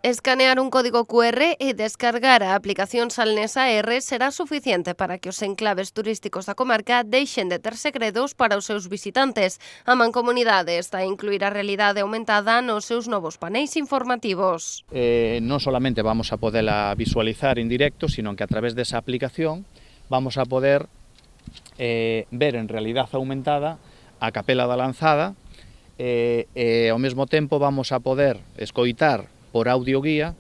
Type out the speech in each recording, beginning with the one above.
Escanear un código QR e descargar a aplicación Salnesa R será suficiente para que os enclaves turísticos da comarca deixen de ter segredos para os seus visitantes. A Mancomunidade está a incluir a realidade aumentada nos seus novos paneis informativos. Non solamente vamos a poderla visualizar en directo, sino que a través desa aplicación vamos a poder ver en realidade aumentada a Capela da Lanzada e ao mesmo tempo vamos a poder escoitar por audioguía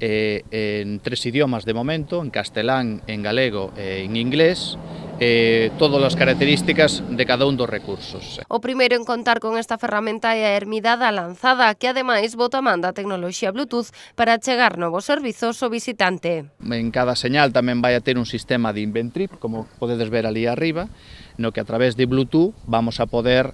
en 3 idiomas de momento, en castelán, en galego e en inglés, todas as características de cada un dos recursos. O primeiro en contar con esta ferramenta é a Ermida da Lanzada, que ademais bota man da tecnoloxía Bluetooth para chegar novos servizos ao visitante. En cada señal tamén vai a ter un sistema de Inventrip, como podedes ver ali arriba, no que a través de Bluetooth vamos a poder,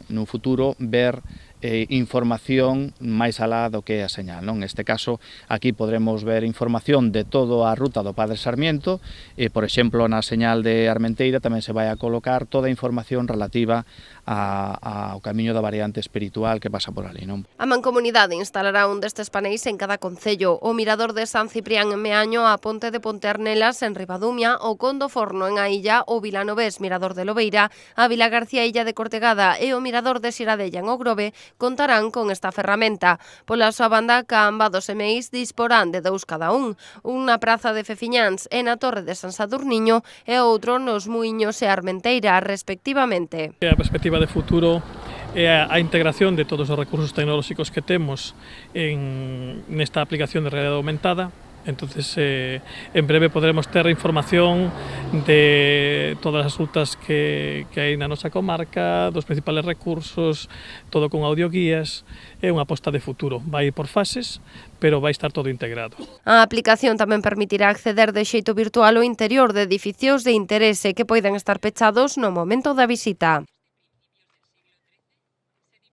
no futuro, ver información máis alá do que é a señal, non? Neste caso, aquí podremos ver información de toda a ruta do Padre Sarmiento e, por exemplo, na señal de Armenteira tamén se vai a colocar toda a información relativa ao camiño da variante espiritual que pasa por ali, non? A Mancomunidade instalará un destes paneis en cada concello, o mirador de San Ciprián en Meaño, a ponte de Pontearnelas en Ribadumia, o Condo Forno en Ailla, o Vilanovés mirador de Lobeira, a Vila García Illa de Cortegada e o mirador de Xiradella en Ogrove contarán con esta ferramenta. Pola súa banda, Cambados e Meis disporán de 2 cada un na praza de Fefiñáns e na Torre de San Sadurniño e outro nos Muiños e Armenteira, respectivamente. A perspectiva de futuro é a integración de todos os recursos tecnolóxicos que temos nesta aplicación de realidade aumentada. Entonces, en breve podremos ter información de todas as rutas que hai na nosa comarca, dos principales recursos, todo con audioguías. É unha aposta de futuro, vai por fases, pero vai estar todo integrado. A aplicación tamén permitirá acceder de xeito virtual ao interior de edificios de interese que poidan estar pechados no momento da visita.